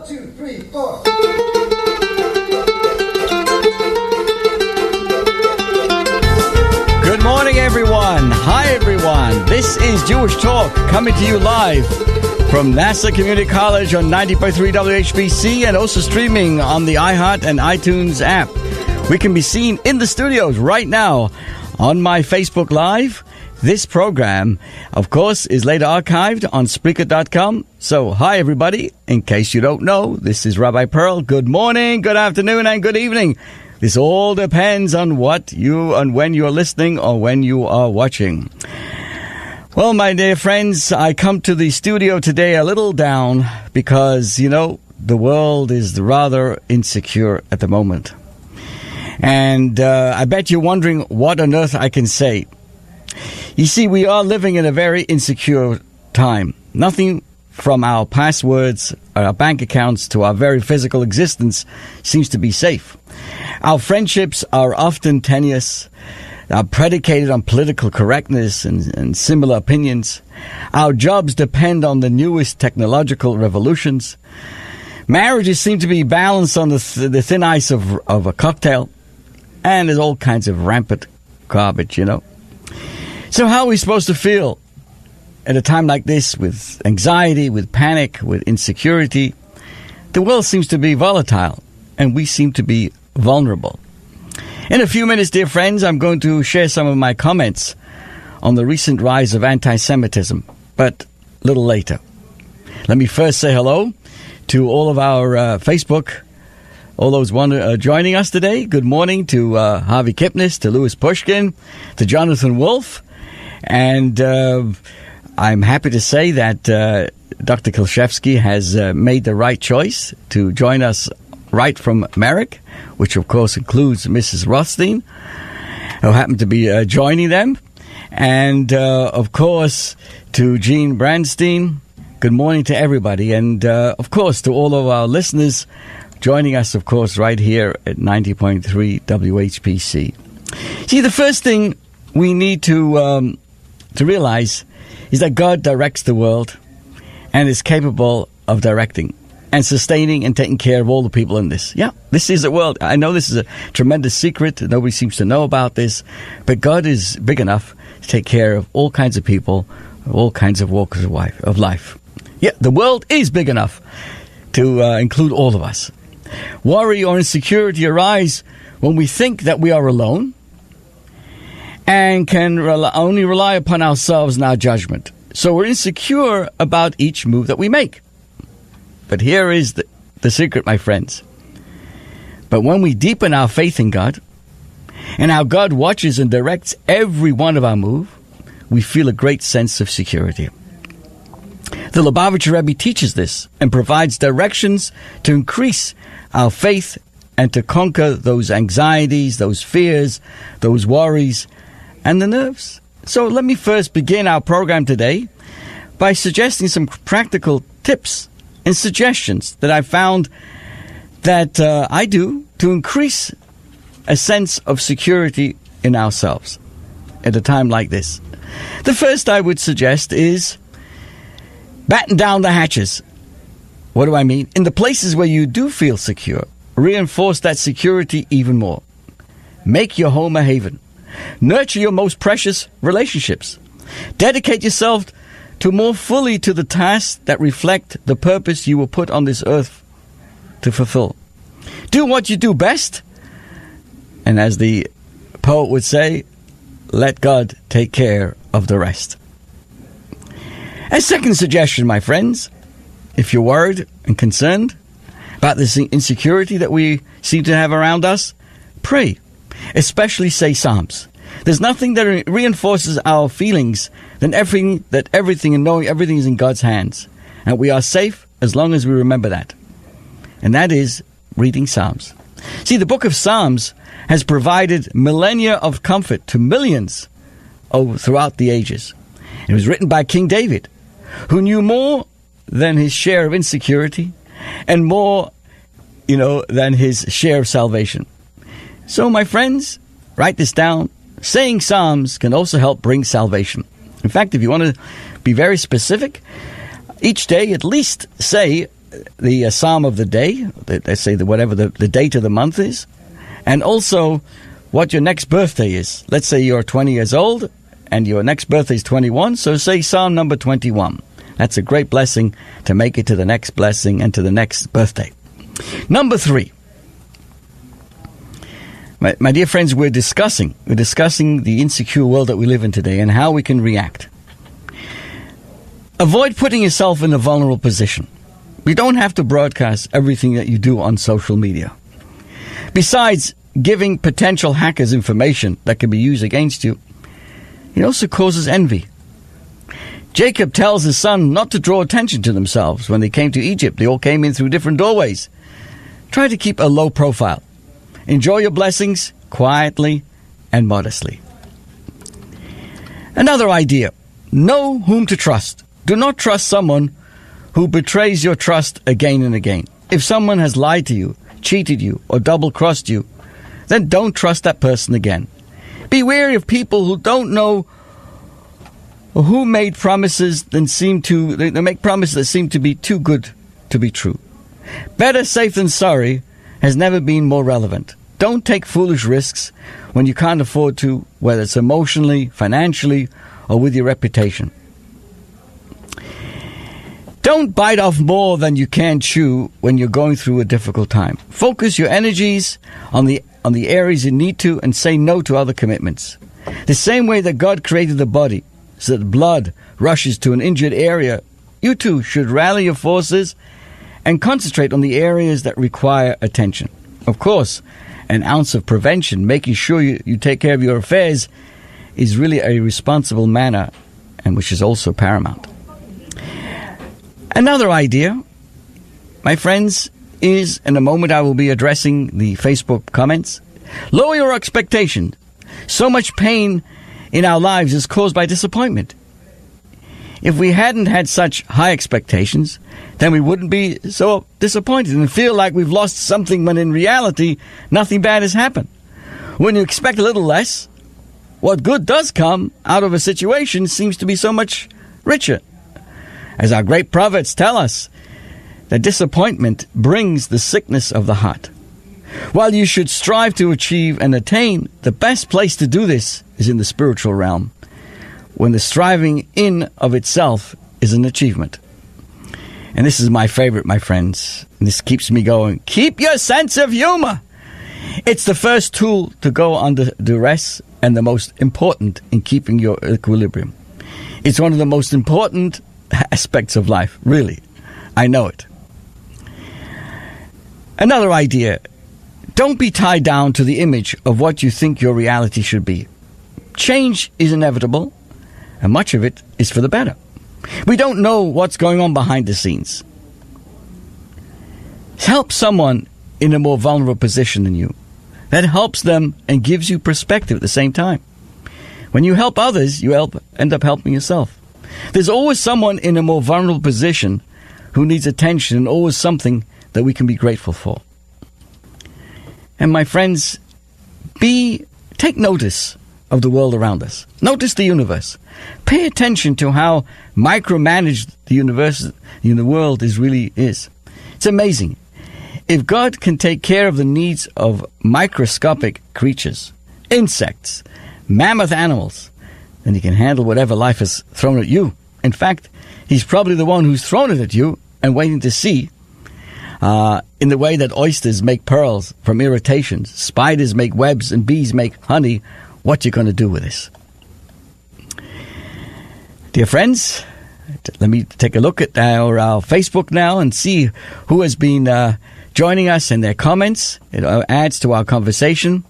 1, 2, 3, 4. Good morning, everyone. Hi, everyone. This is Jewish Talk, coming to you live from NASA Community College on 90.3 WHPC and also streaming on the iHeart and iTunes app. We can be seen in the studios right now on my Facebook Live. This program, of course, is later archived on Spreaker.com. So, hi, everybody. In case you don't know, this is Rabbi Pearl. Good morning, good afternoon, and good evening. This all depends on when you're listening or when you are watching. Well, my dear friends, I come to the studio today a little down because, the world is rather insecure at the moment. And I bet you're wondering what on earth I can say. You see, we are living in a very insecure time. Nothing from our passwords, our bank accounts, to our very physical existence seems to be safe. Our friendships are often tenuous, are predicated on political correctness and similar opinions. Our jobs depend on the newest technological revolutions. Marriages seem to be balanced on the thin ice of a cocktail. And there's all kinds of rampant garbage, So how are we supposed to feel at a time like this, with anxiety, with panic, with insecurity? The world seems to be volatile, and we seem to be vulnerable. In a few minutes, dear friends, I'm going to share some of my comments on the recent rise of anti-Semitism, but a little later. Let me first say hello to all of our Facebook, all those joining us today. Good morning to Harvey Kipnis, to Louis Pushkin, to Jonathan Wolf. And I'm happy to say that Dr. Kilshevsky has made the right choice to join us right from Merrick, which of course includes Mrs. Rothstein, who happened to be joining them. And of course to Jean Brandstein. Good morning to everybody. And of course to all of our listeners joining us, of course, right here at 90.3 WHPC. See, the first thing we need to realize is that God directs the world and is capable of directing and sustaining and taking care of all the people in this. Yeah, this is the world. I know this is a tremendous secret. Nobody seems to know about this. But God is big enough to take care of all kinds of people, all kinds of walks of life. Yeah, the world is big enough to include all of us. Worry or insecurity arise when we think that we are alone and can only rely upon ourselves and our judgment. So we're insecure about each move that we make. But here is the secret, my friends. But when we deepen our faith in God, and how God watches and directs every one of our moves, we feel a great sense of security. The Lubavitcher Rebbe teaches this and provides directions to increase our faith and to conquer those anxieties, those fears, those worries, and the nerves. So let me first begin our program today by suggesting some practical tips and suggestions that I found that I do to increase a sense of security in ourselves at a time like this. The first I would suggest is batten down the hatches. What do I mean? In the places where you do feel secure, reinforce that security even more. Make your home a haven. Nurture your most precious relationships. Dedicate yourself to more fully to the tasks that reflect the purpose you were put on this earth to fulfill. Do what you do best. And as the poet would say, let God take care of the rest. A second suggestion, my friends, if you're worried and concerned about this insecurity that we seem to have around us, pray, especially say Psalms. There's nothing that reinforces our feelings than everything and knowing everything is in God's hands. And we are safe as long as we remember that. And that is reading Psalms. See, the book of Psalms has provided millennia of comfort to millions throughout the ages. It was written by King David, who knew more than his share of insecurity and more, than his share of salvation. So, my friends, write this down. Saying Psalms can also help bring salvation. In fact, if you want to be very specific, each day at least say the psalm of the day, let's say whatever the date of the month is, and also what your next birthday is. Let's say you're 20 years old and your next birthday is 21, so say Psalm number 21. That's a great blessing to make it to the next blessing and to the next birthday. Number 3. My dear friends, we're discussing the insecure world that we live in today and how we can react. Avoid putting yourself in a vulnerable position. You don't have to broadcast everything that you do on social media. Besides giving potential hackers information that can be used against you, it also causes envy. Jacob tells his son not to draw attention to themselves. When they came to Egypt, they all came in through different doorways. Try to keep a low profile. Enjoy your blessings quietly and modestly. Another idea. Know whom to trust. Do not trust someone who betrays your trust again and again. If someone has lied to you, cheated you, or double-crossed you, then don't trust that person again. Be wary of people who don't know who made promises they make promises that seem to be too good to be true. Better safe than sorry has never been more relevant. Don't take foolish risks when you can't afford to, whether it's emotionally, financially, or with your reputation. Don't bite off more than you can chew when you're going through a difficult time. Focus your energies on the areas you need to and say no to other commitments. The same way that God created the body so that blood rushes to an injured area, you too should rally your forces and concentrate on the areas that require attention. Of course, an ounce of prevention, making sure you take care of your affairs, is really a responsible manner, and which is also paramount. Another idea, my friends, is in a moment I will be addressing the Facebook comments. Lower your expectations. So much pain in our lives is caused by disappointment. If we hadn't had such high expectations, then we wouldn't be so disappointed and feel like we've lost something when in reality, nothing bad has happened. When you expect a little less, what good does come out of a situation seems to be so much richer. As our great prophets tell us, that disappointment brings the sickness of the heart. While you should strive to achieve and attain, the best place to do this is in the spiritual realm, when the striving in of itself is an achievement. And this is my favorite, my friends. And this keeps me going. Keep your sense of humor. It's the first tool to go under duress and the most important in keeping your equilibrium. It's one of the most important aspects of life, really. I know it. Another idea. Don't be tied down to the image of what you think your reality should be. Change is inevitable, and much of it is for the better. We don't know what's going on behind the scenes. Help someone in a more vulnerable position than you. That helps them and gives you perspective at the same time. When you help others, you end up helping yourself. There's always someone in a more vulnerable position who needs attention, and always something that we can be grateful for. And my friends, take notice of the world around us. Notice the universe. Pay attention to how micromanaged the world really is. It's amazing. If God can take care of the needs of microscopic creatures, insects, mammoth animals, then he can handle whatever life has thrown at you. In fact, he's probably the one who's thrown it at you and waiting to see, in the way that oysters make pearls from irritations, spiders make webs, and bees make honey, what you're going to do with this. Dear friends, let me take a look at our Facebook now and see who has been joining us in their comments. It adds to our conversation.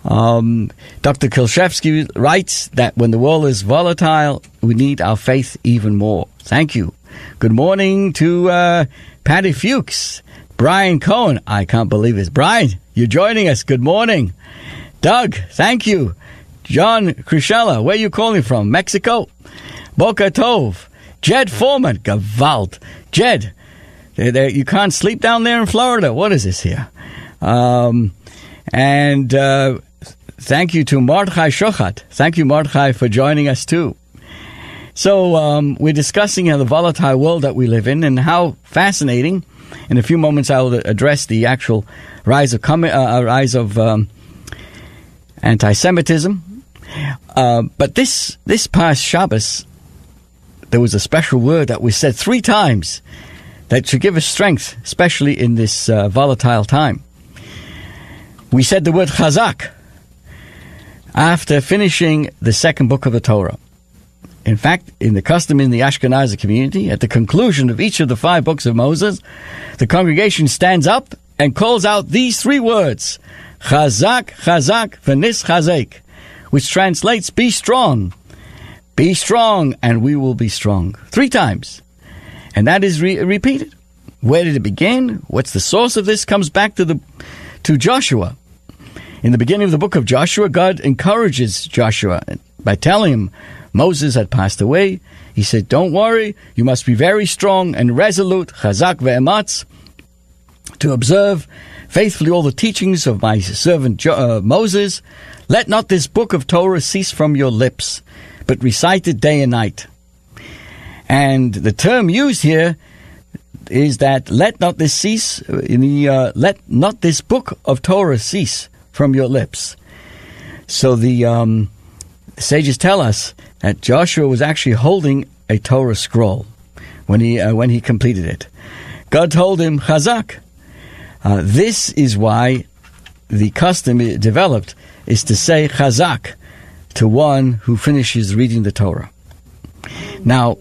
Dr. Kilshevsky writes that when the world is volatile, we need our faith even more. Thank you. Good morning to Patty Fuchs. Brian Cohen. I can't believe this. Brian, you're joining us. Good morning. Doug, thank you. John Krishella, where are you calling from? Mexico. Boca Tov. Jed Foreman. Gewalt. Jed, you can't sleep down there in Florida. What is this here? And thank you to Mordechai Shochat. Thank you, Mordechai, for joining us too. So we're discussing the volatile world that we live in and how fascinating. In a few moments, I will address the actual rise of anti-Semitism. But this past Shabbos, there was a special word that was said 3 times that should give us strength, especially in this volatile time. We said the word chazak after finishing the second book of the Torah. In fact, in the custom in the Ashkenazi community, at the conclusion of each of the 5 books of Moses, the congregation stands up and calls out these 3 words, Chazak, Chazak, v'nis chazek, which translates, be strong, and we will be strong. 3 times. And that is repeated. Where did it begin? What's the source of this? Comes back to Joshua. In the beginning of the book of Joshua, God encourages Joshua by telling him Moses had passed away. He said, don't worry, you must be very strong and resolute, chazak ve'ematz, to observe faithfully all the teachings of my servant Moses. Let not this book of Torah cease from your lips, but recite it day and night. And the term used here is that let not this book of Torah cease from your lips. So the sages tell us that Joshua was actually holding a Torah scroll when he completed it. God told him, Chazak. This is why the custom developed is to say Chazak to one who finishes reading the Torah. Now,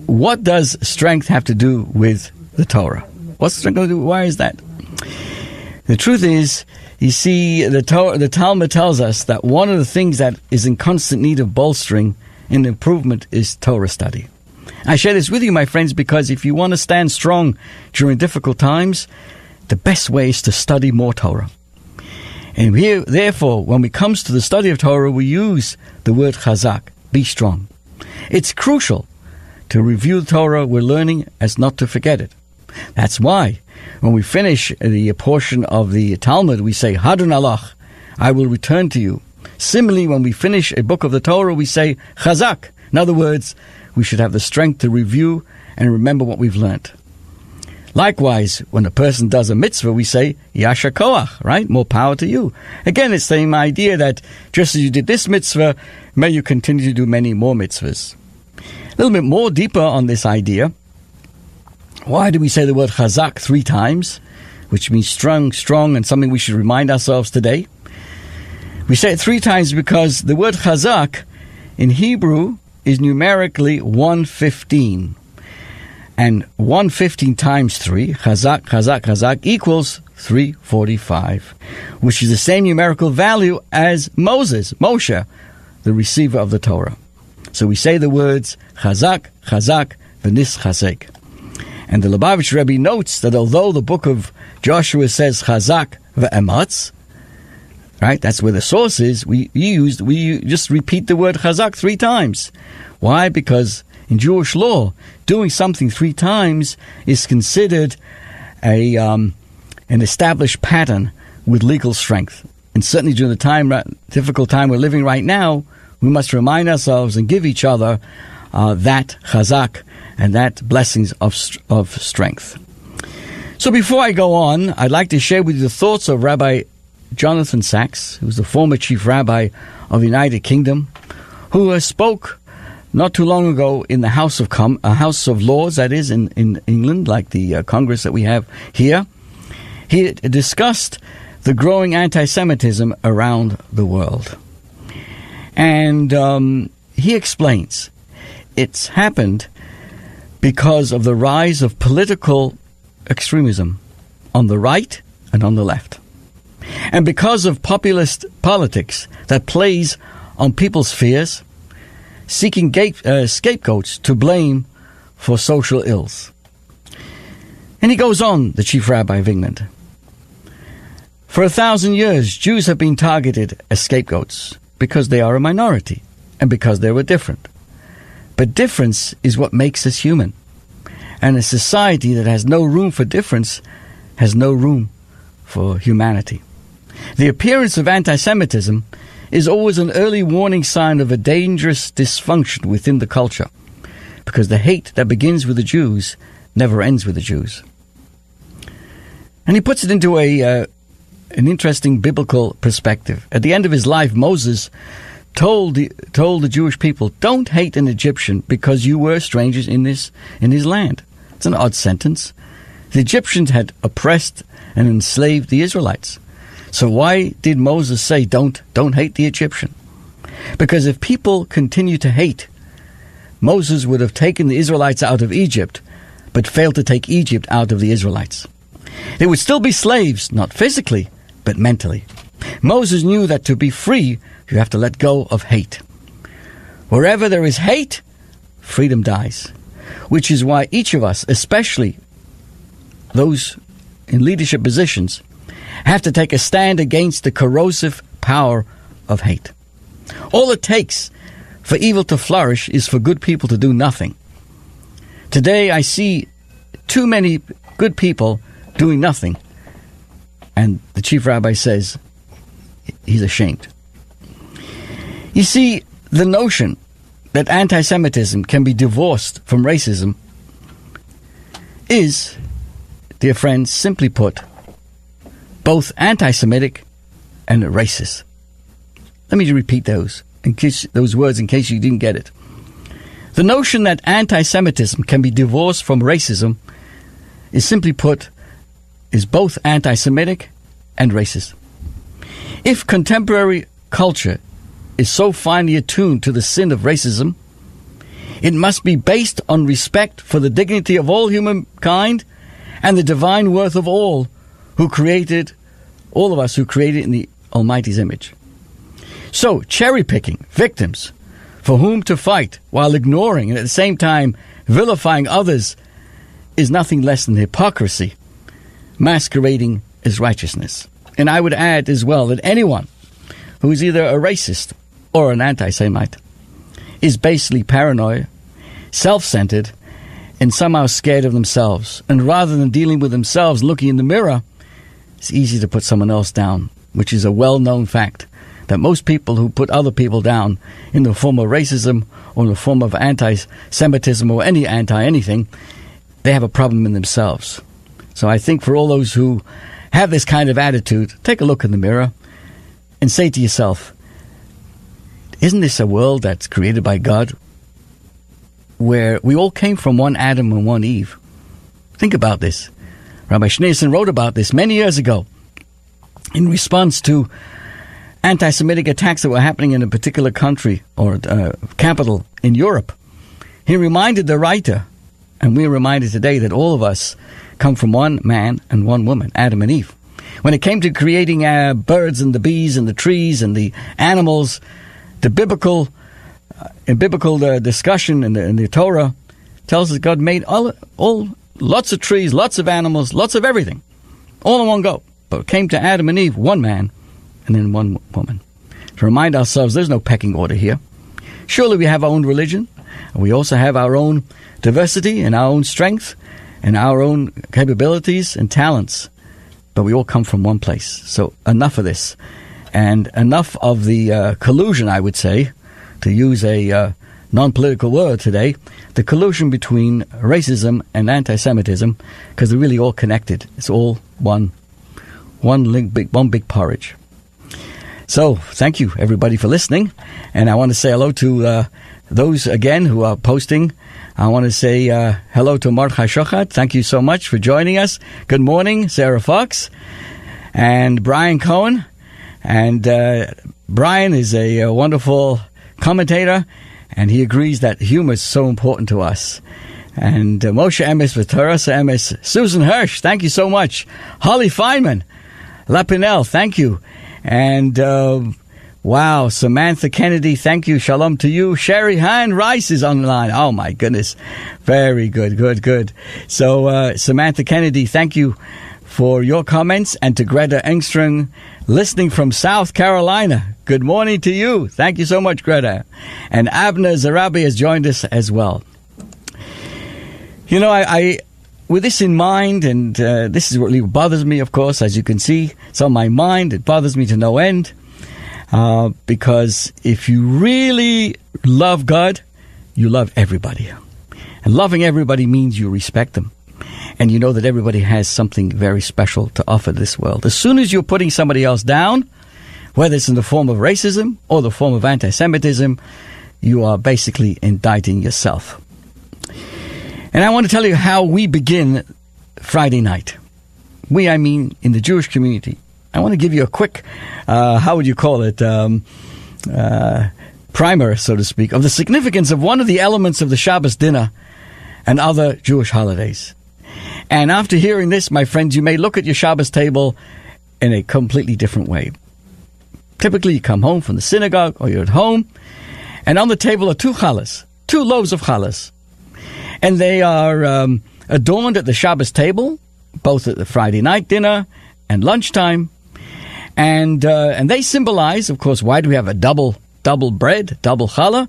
what does strength have to do with the Torah? What's strength going to do? Why is that? The truth is, you see, the Talmud tells us that one of the things that is in constant need of bolstering and improvement is Torah study. I share this with you, my friends, because if you want to stand strong during difficult times, the best way is to study more Torah. And here, therefore, when it comes to the study of Torah, we use the word chazak, be strong. It's crucial to review the Torah we're learning as not to forget it. That's why when we finish the portion of the Talmud, we say, Hadron alach, I will return to you. Similarly, when we finish a book of the Torah, we say, Chazak. In other words, we should have the strength to review and remember what we've learned. Likewise, when a person does a mitzvah, we say, Yasher koach, right? More power to you. Again, it's the same idea that just as you did this mitzvah, may you continue to do many more mitzvahs. A little bit more deeper on this idea. Why do we say the word chazak 3 times, which means strong, and something we should remind ourselves today? We say it 3 times because the word chazak in Hebrew is numerically 115. And 115 times 3, chazak, chazak, chazak, equals 345, which is the same numerical value as Moshe, the receiver of the Torah. So we say the words chazak, chazak, v'nis chazek. And the Lubavitch Rebbe notes that although the book of Joshua says chazak ve'ematz, right, that's where the source is, we just repeat the word chazak 3 times. Why? Because in Jewish law, doing something 3 times is considered an established pattern with legal strength. And certainly during the difficult time we're living right now, we must remind ourselves and give each other that chazak and that blessings of strength. So before I go on, I'd like to share with you the thoughts of Rabbi Jonathan Sachs, who's the former chief rabbi of the United Kingdom, who spoke not too long ago in the House of Lords, that is, in England, like the Congress that we have here. He discussed the growing anti-Semitism around the world. And he explains it's happened because of the rise of political extremism on the right and on the left. And because of populist politics that plays on people's fears, seeking scapegoats to blame for social ills. And he goes on, the chief rabbi of England. For 1,000 years, Jews have been targeted as scapegoats because they are a minority and because they were different. But difference is what makes us human. And a society that has no room for difference has no room for humanity. The appearance of anti-Semitism is always an early warning sign of a dangerous dysfunction within the culture. because the hate that begins with the Jews never ends with the Jews. And he puts it into an interesting biblical perspective. At the end of his life, Moses told the Jewish people, don't hate an Egyptian because you were strangers in his land. It's an odd sentence. The Egyptians had oppressed and enslaved the Israelites. So why did Moses say, don't hate the Egyptian? Because if people continue to hate, Moses would have taken the Israelites out of Egypt, but failed to take Egypt out of the Israelites. They would still be slaves, not physically, but mentally. Moses knew that to be free, you have to let go of hate. Wherever there is hate, freedom dies. Which is why each of us, especially those in leadership positions, have to take a stand against the corrosive power of hate. All it takes for evil to flourish is for good people to do nothing. Today I see too many good people doing nothing, and the chief rabbi says he's ashamed. You see, the notion that anti-Semitism can be divorced from racism is, dear friends, simply put, both anti-Semitic and racist. Let me repeat those words in case you didn't get it. The notion that anti-Semitism can be divorced from racism is simply put, is both anti-Semitic and racist. If contemporary culture is so finely attuned to the sin of racism, it must be based on respect for the dignity of all humankind and the divine worth of all of us who created in the Almighty's image. So, cherry-picking victims for whom to fight while ignoring and at the same time vilifying others is nothing less than hypocrisy, masquerading as righteousness. And I would add as well that anyone who is either a racist or an anti-Semite is basically paranoid, self-centered, and somehow scared of themselves. And rather than dealing with themselves, looking in the mirror, it's easy to put someone else down, which is a well-known fact, that most people who put other people down in the form of racism or in the form of anti-Semitism or any anti-anything, they have a problem in themselves. So I think for all those who have this kind of attitude, take a look in the mirror and say to yourself, isn't this a world that's created by God where we all came from one Adam and one Eve? Think about this. Rabbi Schneerson wrote about this many years ago in response to anti-Semitic attacks that were happening in a particular country or capital in Europe. He reminded the writer, and we are reminded today, that all of us come from one man and one woman, Adam and Eve. When it came to creating birds and the bees and the trees and the animals, the biblical discussion in the Torah tells us God made all lots of trees, lots of animals, lots of everything, all in one go. But it came to Adam and Eve, one man and then one woman. To remind ourselves, there's no pecking order here. Surely we have our own religion, and we also have our own diversity and our own strength and our own capabilities and talents. But we all come from one place. So enough of this. And enough of the collusion, I would say, to use a non-political word today, the collusion between racism and anti-Semitism, because they're really all connected. It's all one big porridge. So, thank you, everybody, for listening. And I want to say hello to those, again, who are posting. I want to say hello to Mordechai Shochat. Thank you so much for joining us. Good morning, Sarah Fox and Brian Cohen. And Brian is a wonderful commentator, and he agrees that humor is so important to us. And Moshe Emes with Teresa Emes. Susan Hirsch, thank you so much. Holly Feynman, Lapinel, thank you. And wow, Samantha Kennedy, thank you. Shalom to you. Sherry Han Rice is online. Oh my goodness. Very good, good. So Samantha Kennedy, thank you for your comments. And to Greta Engstrom, listening from South Carolina. Good morning to you. Thank you so much, Greta. And Abner Zarabi has joined us as well. You know, I with this in mind, and this is what really bothers me, of course, as you can see, it's on my mind. It bothers me to no end, because if you really love God, you love everybody. And loving everybody means you respect them. And you know that everybody has something very special to offer this world. As soon as you're putting somebody else down, whether it's in the form of racism or the form of anti-Semitism, you are basically indicting yourself. And I want to tell you how we begin Friday night. I mean in the Jewish community. I want to give you a quick, how would you call it, primer, so to speak, of the significance of one of the elements of the Shabbos dinner and other Jewish holidays. And after hearing this, my friends, you may look at your Shabbos table in a completely different way. Typically, you come home from the synagogue or you're at home, and on the table are two challahs, two loaves of challahs. And they are adorned at the Shabbos table, both at the Friday night dinner and lunchtime. And they symbolize, of course, why do we have a double bread, double challah?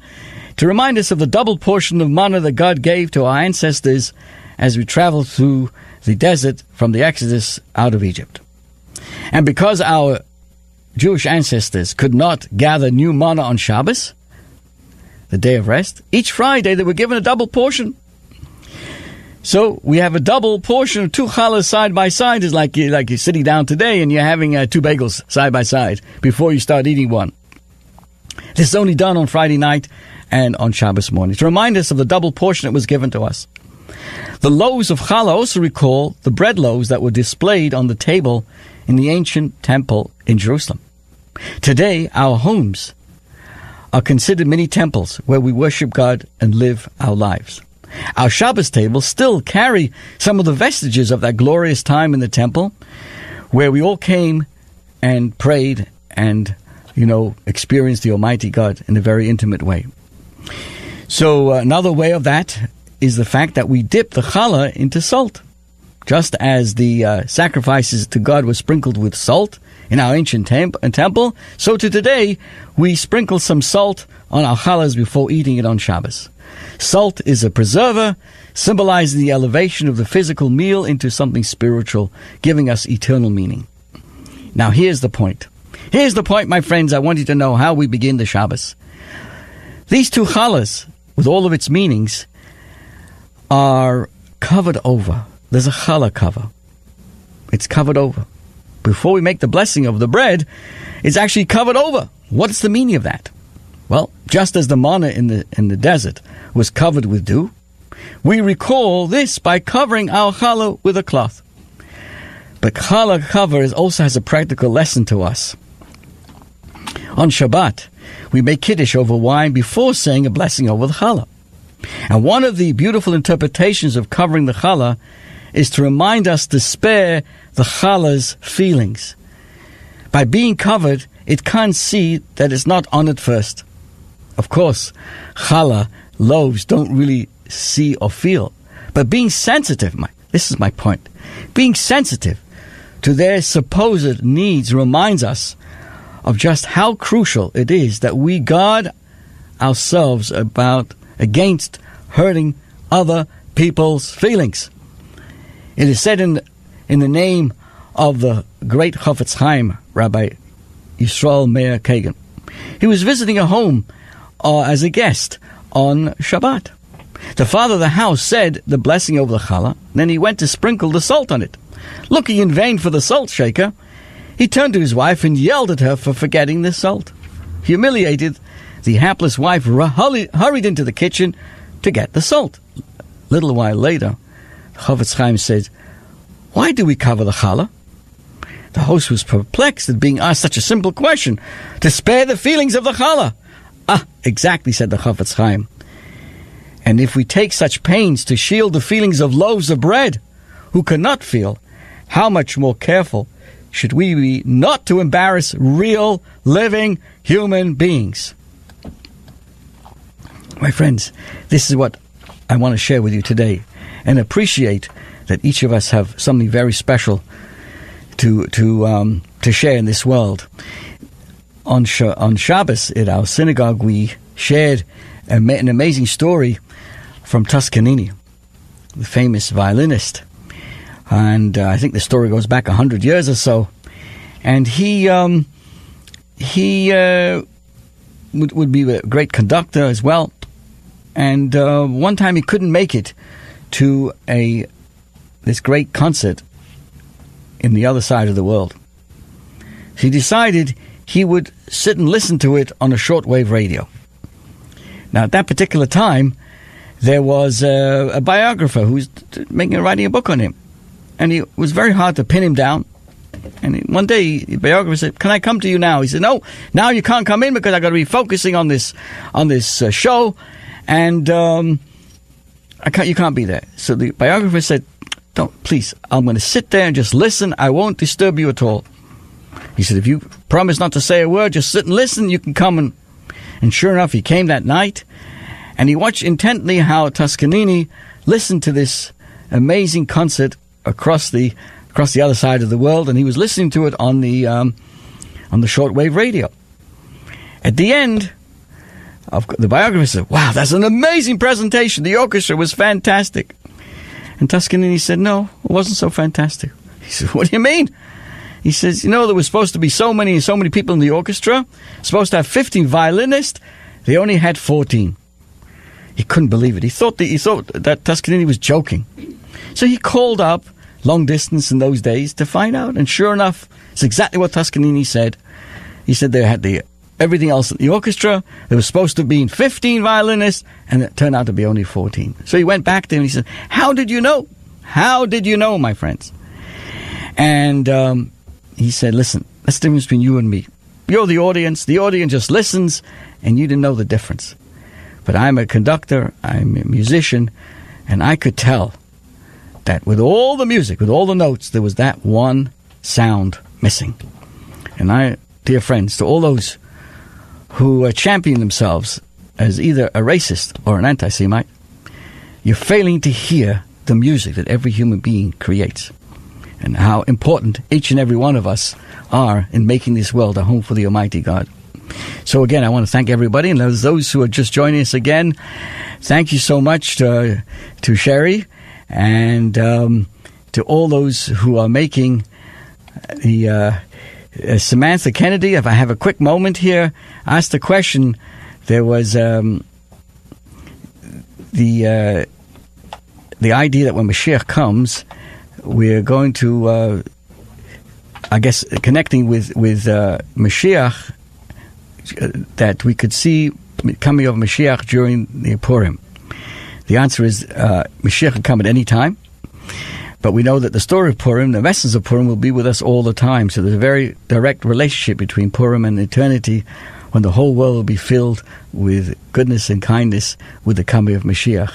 To remind us of the double portion of manna that God gave to our ancestors as we traveled through the desert from the Exodus out of Egypt. And because our Jewish ancestors could not gather new manna on Shabbos, the day of rest, each Friday they were given a double portion. So we have a double portion of two challahs side by side. It's like you're sitting down today and you're having two bagels side by side before you start eating one. This is only done on Friday night and on Shabbos morning to remind us of the double portion that was given to us. The loaves of challah also recall the bread loaves that were displayed on the table in the ancient temple in Jerusalem. Today, our homes are considered mini temples where we worship God and live our lives. Our Shabbos tables still carry some of the vestiges of that glorious time in the temple where we all came and prayed and, experienced the Almighty God in a very intimate way. So another way of that is the fact that we dip the challah into salt. Just as the sacrifices to God were sprinkled with salt in our ancient temple, so to today we sprinkle some salt on our challahs before eating it on Shabbos. Salt is a preserver, symbolizing the elevation of the physical meal into something spiritual, giving us eternal meaning. Now here's the point. Here's the point, my friends. I want you to know how we begin the Shabbos. These two challahs, with all of its meanings, are covered over. There's a challah cover. It's covered over. Before we make the blessing of the bread, it's actually covered over. What's the meaning of that? Well, just as the manna in the desert was covered with dew, we recall this by covering our challah with a cloth. But challah cover also has a practical lesson to us. On Shabbat, we make kiddush over wine before saying a blessing over the challah. And one of the beautiful interpretations of covering the challah is to remind us to spare the challah's feelings. By being covered, it can't see that it's not on at first. Of course, challah loaves don't really see or feel. But being sensitive, this is my point, being sensitive to their supposed needs reminds us of just how crucial it is that we guard ourselves against hurting other people's feelings. It is said in the name of the great Chafetz Chaim, Rabbi Yisrael Meir Kagan. He was visiting a home as a guest on Shabbat. The father of the house said the blessing over the challah, then he went to sprinkle the salt on it. Looking in vain for the salt shaker, he turned to his wife and yelled at her for forgetting the salt. Humiliated, the hapless wife hurried into the kitchen to get the salt. A little while later, Chafetz Chaim said, "Why do we cover the challah?" The host was perplexed at being asked such a simple question. To spare the feelings of the challah. "Ah, exactly," said the Chafetz Chaim. "And if we take such pains to shield the feelings of loaves of bread, who cannot feel, how much more careful should we be not to embarrass real, living human beings?" My friends, this is what I want to share with you today, and appreciate that each of us have something very special to share in this world. On Shabbos at our synagogue, we shared an amazing story from Toscanini, the famous violinist. And I think the story goes back 100 years or so. And he would be a great conductor as well. And one time he couldn't make it to this great concert in the other side of the world. He decided he would sit and listen to it on a shortwave radio. Now, at that particular time, there was a biographer who was writing a book on him. And it was very hard to pin him down. And one day, the biographer said, "Can I come to you now?" He said, "No, now you can't come in because I've got to be focusing on this show. And you can't be there." So the biographer said, "Don't, please, I'm going to sit there and just listen. I won't disturb you at all." He said, "If you promise not to say a word, just sit and listen, you can come." And sure enough, he came that night, and he watched intently how Toscanini listened to this amazing concert across the other side of the world, and he was listening to it on the shortwave radio. At the end, the biographer said, "Wow, that's an amazing presentation. The orchestra was fantastic." And Toscanini said, "No, it wasn't so fantastic." He said, "What do you mean?" He says, "There was supposed to be so many people in the orchestra, supposed to have 15 violinists. They only had 14. He couldn't believe it. He thought that Toscanini was joking. So he called up long distance in those days to find out. And sure enough, it's exactly what Toscanini said. He said they had everything else in the orchestra. There was supposed to be 15 violinists, and it turned out to be only 14. So he went back to him and he said, "How did you know? How did you know, my friends?" And he said, "Listen, that's the difference between you and me. You're the audience. The audience just listens, and you didn't know the difference. But I'm a conductor. I'm a musician, and I could tell that with all the music, with all the notes, there was that one sound missing." And dear friends, to all those who champion themselves as either a racist or an anti-Semite, you're failing to hear the music that every human being creates, and how important each and every one of us are in making this world a home for the Almighty God. So again, I want to thank everybody, and those who are just joining us again, thank you so much to Sherry, and to all those who are making the Samantha Kennedy. If I have a quick moment here, asked the question. There was the idea that when Mashiach comes, we're going to, connecting with Mashiach, that we could see coming of Mashiach during the Purim. The answer is Mashiach can come at any time, but we know that the story of Purim, the message of Purim, will be with us all the time. So there's a very direct relationship between Purim and eternity, when the whole world will be filled with goodness and kindness with the coming of Mashiach.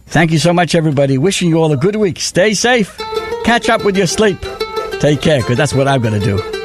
Thank you so much, everybody. Wishing you all a good week. Stay safe. Catch up with your sleep. Take care, because that's what I'm going to do.